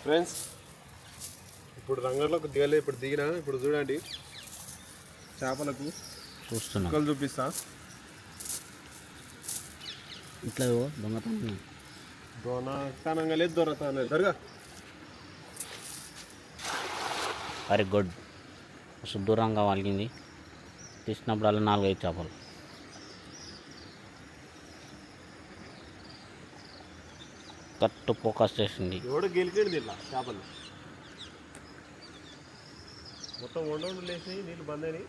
Friends ఇప్పుడు రంగంలోకి దిగలే, ఇప్పుడు దిగినా. ఇప్పుడు చూడండి చేపలకు చూస్తున్నా చూపిస్తా. ఇట్లా దొంగతనం దొనతనంగా లేదు, దొరతనం లేదు. దొరగా వెరీ గుడ్. దూరంగా వాలిగింది. తీసినప్పుడల్లా 4-5 చేపలు. కరెక్ట్ ఫోకస్ చేసింది. ఎవడు గెలికింది ఇలా చేపలు మొత్తం వండు లేచి నీళ్ళు బంద్ అయినాయి.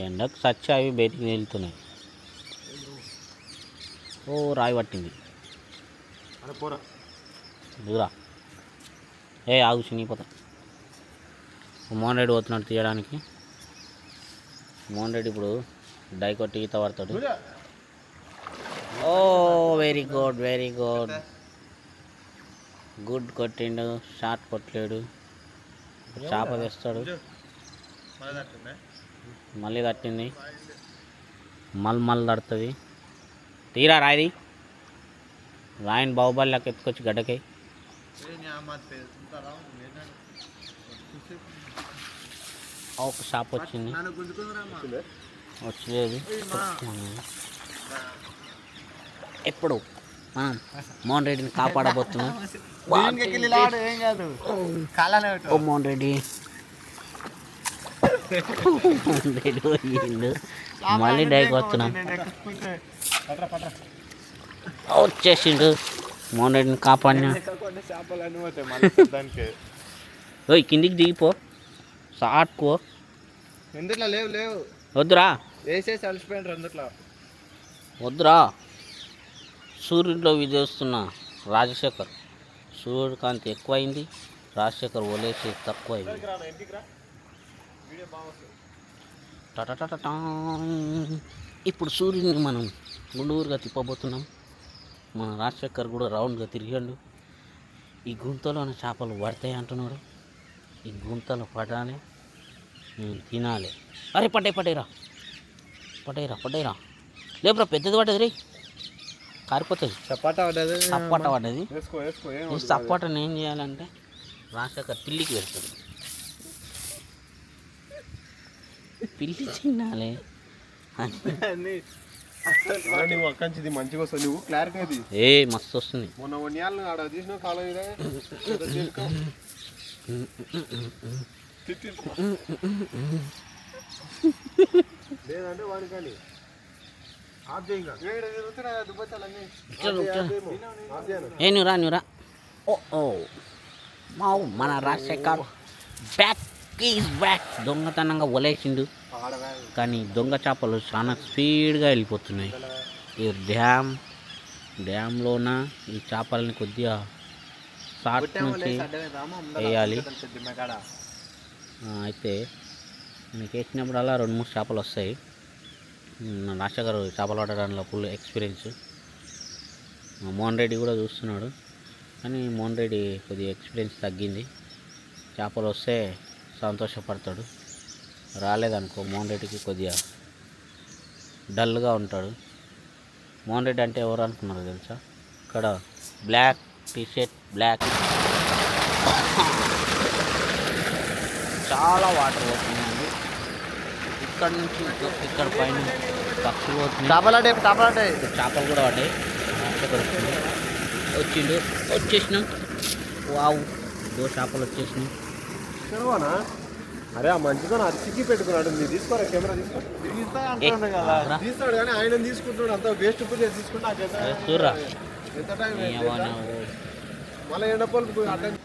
ఎండకు సచ్చి అవి బయటికి వెళ్తున్నాయి. ఓ రాయి పట్టింది. అరే పోరా దూరా. ఆగు చినిగిపోతా. మోహన్ రెడ్డి పోతున్నాడు తీయడానికి. మోహన్ రెడ్డి ఇప్పుడు డై కొట్టి ఈత పడతాడు. Oh very good, very good. Good కొట్టిండు. షార్ట్ కొట్టలేడు. చేప వేస్తాడు. మళ్ళీ తట్టింది. మళ్ళీ తడుతుంది. తీరా రాయి. రాయిని బాహుబలిలోకి ఎత్తుకొచ్చి గడ్డకై. ఒక షాప్ వచ్చింది. వచ్చలేదు. ఎప్పుడు మనం మోహన్ రెడ్డిని కాపాడబోతున్నాం. ఓ మోహన్ రెడ్డి మళ్ళీ డైకి వస్తున్నాం. వచ్చేసిండు. మోహన్ రెడ్డిని కాపాడినా. ఓయ్ కిందికి దిగిపో. సాట్కో. ఎందుట్లో లేవు లేవు. వద్దురా. వేసేసి అలసిపోయినారు అందుట్లో. వద్దురా. సూర్యుడిలో విజయిస్తున్న రాజశేఖర్. సూర్యకాంతి ఎక్కువైంది. రాజశేఖర్ వలేసి తక్కువైంది. టటటటటా. ఇప్పుడు సూర్యుడిని మనం గుండూరుగా తిప్పబోతున్నాం. మన రాజశేఖర్ కూడా రౌండ్గా తిరిగాడు. ఈ గుంతలోని చేపలు పడతాయి అంటున్నాడు. ఈ గుంతలు పడాలి, తినాలి. అరే పడ్డాయిరా. లేపురా, పెద్దది పడ్డది రే. కారిపోతుంది. చపాటా పడ్డది. సప్పాట పడ్డది. ఈ సప్పాటను ఏం చేయాలంటే రాజశేఖర్ పిల్లికి పెడతాడు. పిల్లి తినాలి. నువ్వు అక్కంచిది మంచిగా వస్తుంది. నువ్వు క్లారిటీ అది మస్తు వస్తుంది. మొన్న 1 ఏళ్ళు ఆడ తీసిన కాలం లేదంటే వాడికండి నువ్వురా. ఓ మన రాజశేఖర్ బ్యాక్ ఈజ్ బ్యాక్. దొంగతనంగా వలేసిండు. కానీ దొంగ చేపలు చాలా స్పీడ్గా వెళ్ళిపోతున్నాయి. ఈ డ్యామ్లోన ఈ చేపలని కొద్దిగా షార్ట్ నుంచి వేయాలి. అయితే మీకు వేసినప్పుడల్లా 2-3 చేపలు వస్తాయి. రాజశేఖర్ చేపలు పట్టడంలో ఫుల్ ఎక్స్పీరియన్స్. మోహన్ రెడ్డి కూడా చూస్తున్నాడు. కానీ మోహన్ రెడ్డి కొద్దిగా ఎక్స్పీరియన్స్ తగ్గింది. చేపలు వస్తే సంతోషపడతాడు. రాలేదనుకో మోహన్ రెడ్డికి కొద్దిగా డల్గా ఉంటాడు. మోహన్ రెడ్డి అంటే ఎవరు అనుకున్నారు తెలుసా? ఇక్కడ బ్లాక్ టీషర్ట్, బ్లాక్. చాలా వాటర్ పోతున్నాయండి. ఇక్కడ నుంచి ఇక్కడ పైన పక్షులు పోతున్నాయి. చేపలు కూడా పడ్డాయి. వచ్చేసినాం. వావ్, 2 చేపలు వచ్చేసినాయి. అరే ఆ మంచిగా అరిచికి పెట్టుకున్నాడు. మీరు తీసుకోరా, కెమెరా తీస్తాడు కానీ ఆయన తీసుకుంటున్నాడు. అంత వేస్ట్ తీసుకుంటా. ఎంత టైం మళ్ళీ ఎండపోలు అటెండ్.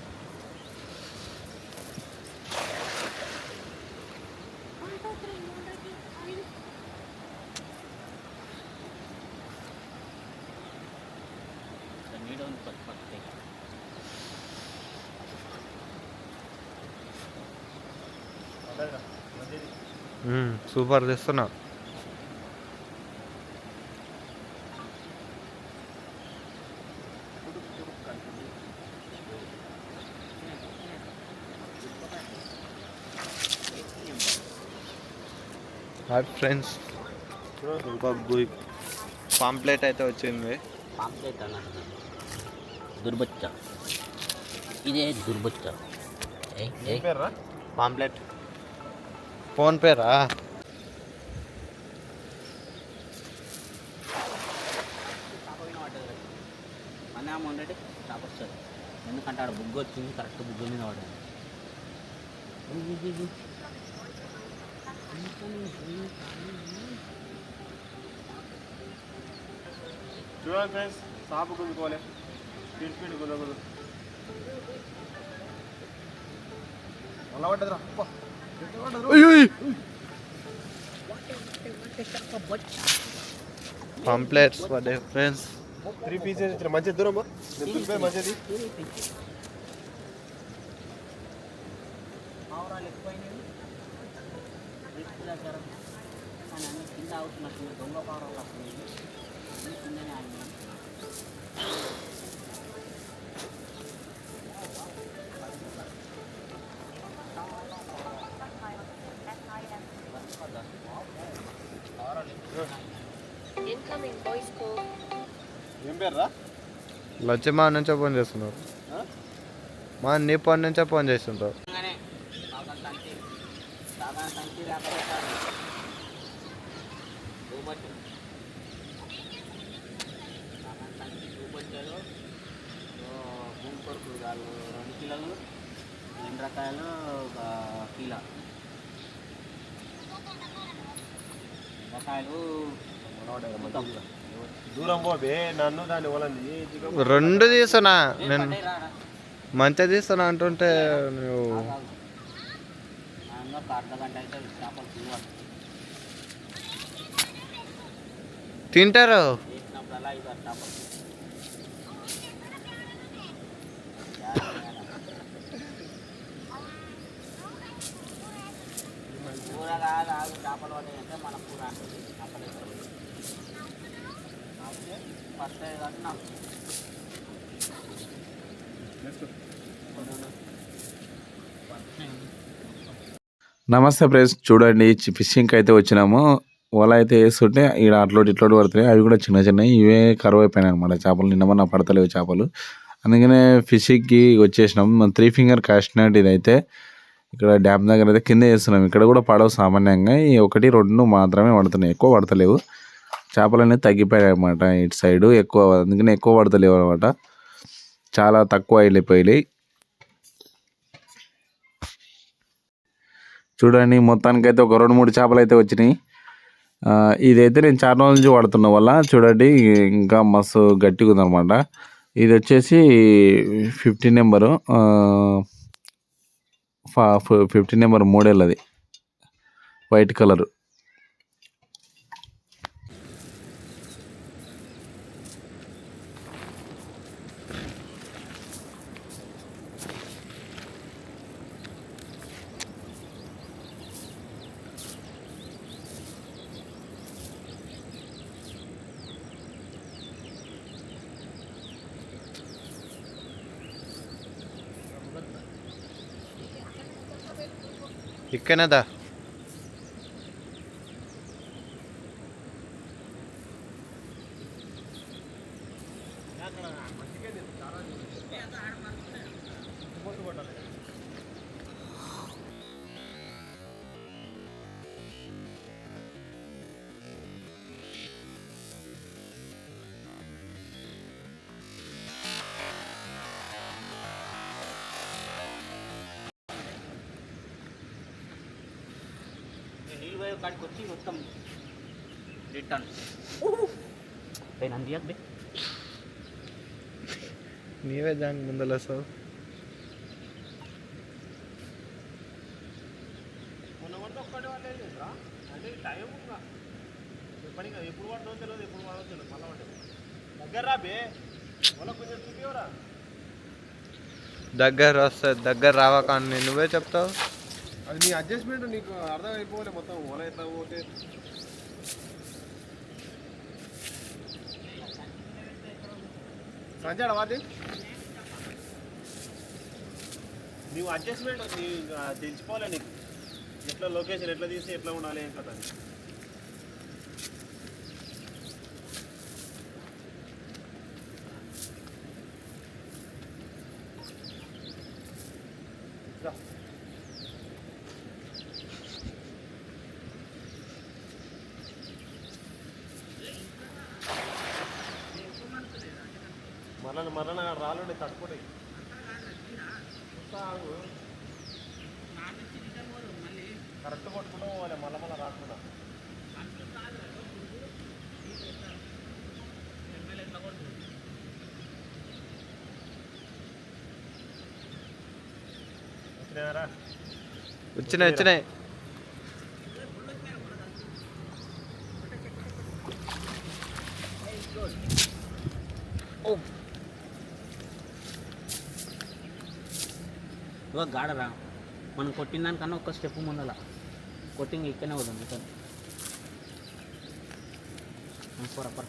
సూపర్ తెస్తున్నా. హాయ్ ఫ్రెండ్స్, ఇంకో పాంప్లెట్ అయితే వచ్చింది. పాంప్లెట్ అన్నట్టు దుర్బచ్చ, ఇదే దుర్బచ్చ. పేర్రా పాంప్లెట్. ఫోన్ పేరా? మన మొన్నటి స్టాప్ వస్తుంది, ఎందుకంటే ఆడ బుగ్గ వచ్చింది, కరెక్ట్ బుగ్గ మీద పడ్డాను. చూడండి ఫ్రెండ్స్, సాపు గుంజుకోవాలి, స్పీడ్ స్పీడ్ గుంజకూడదు. అలా పడ్డదిరా. పాంప్లెట్స్ పడ్డే ఫ్రెండ్స్. 3 పీసెస్ ఇచ్చిన. మంచి దూరం మంచిది. పావురాలు ఎక్కువైనవి దగ్గర, కానీ అన్ని కింద అవుతున్నట్టు దొంగ పావురాలు వస్తున్నాయి, అన్ని కిందనే ఆగినాయి. ఏం పేర్రా? లచ్చమా నుంచే ఫోన్ చేస్తున్నారు. మా నీ ఫోన్ నుంచే ఫోన్ చేస్తుంటారు. భూమి కొరకు 2 కిలోలు, ఎండ్రకాయలు 1 కిలో, ఎండ్రకాయలు దూరం పోబే, నన్ను దాన్ని వలంది. 2 తీస్తున్నా నేను, మంచిగా తీస్తున్నా అంటుంటే నువ్వు. అర్ధగంట అయితే చేపలు తినవాలి. తింటారు. వేసినప్పుడల్లా 5 చేపలు కూర కాదు, ఆగు చేపలు పడ్డాయంటే మన కూర చేపలు ఫస్ట్ కాబట్టి నాకు నమస్తే ఫ్రెండ్స్, చూడండి ఫిషింగ్కి అయితే వచ్చినాము. వల అయితే వేస్తుంటే ఇక్కడ అట్లోటి ఇట్లోటి పడుతున్నాయి, అవి కూడా చిన్న చిన్నవి, ఇవే కరువు అయిపోయినాయి అనమాట చేపలు. నిన్న పడతలేవు చేపలు, అందుకనే ఫిషింగ్కి వచ్చేసినాం. 3 ఫింగర్ కాస్ట్ నట్ ఇదైతే ఇక్కడ డ్యామ్ దగ్గర అయితే కింద వేస్తున్నాం. ఇక్కడ కూడా పడవు సామాన్యంగా, ఈ 1, 2 మాత్రమే పడుతున్నాయి, ఎక్కువ పడతలేవు. చేపలు అనేది తగ్గిపోయాయి అనమాట ఇటు సైడు ఎక్కువ, అందుకనే ఎక్కువ పడతలేవు అనమాట, చాలా తక్కువ వెళ్ళిపోయాయి. చూడండి మొత్తానికైతే ఒక 2-3 చేపలు అయితే వచ్చినాయి. ఇదైతే నేను చాలా రోజుల నుంచి వాడుతున్న వల్ల చూడండి, ఇంకా మస్తు గట్టిగా ఉందన్నమాట. ఇది వచ్చేసి 15 నెంబరు, 15 నెంబర్ మోడల్, అది వైట్ కలరు. ఇక్కడనేదా? నీళ్ళు పోయే కాడికి వచ్చి మొత్తం రిటర్న్ నంది బే. నీవే దానికి ముందర వస్తావు. అంటే టైం పనిగా ఎప్పుడు పడుతుందో తెలియదు, ఎప్పుడు పడదో తెలియదు, మళ్ళీ పడ్డది. దగ్గర రాబే, వాళ్ళ కొంచెం చూపివరా. దగ్గర వస్తుంది, దగ్గర రావకాన్ని నువ్వే చెప్తావు. అది నీ అడ్జస్ట్మెంట్ నీకు అర్థం అయిపోలే, మొత్తం ఓల ఎట్లా పోతే. సంచాడ వాది నీవు అడ్జస్ట్మెంట్ తెలిసిపోలే నీకు, ఎట్లా లొకేషన్ ఎట్లా తీసి ఎట్లా ఉండాలి ఏం కదా. ఇంకా మరణ రాళ్ళు తట్టుకోండి కరెక్ట్ కొట్టుకుంటూ పోవాలి మళ్ళీ రాకుండా వచ్చినాయి ఇక గాడరా మనం కొట్టిన దానికన్నా ఒక్క స్టెప్ ముందల కొట్టింగ్ ఇక్కడనే వద్దాం ఇక్కడ పొర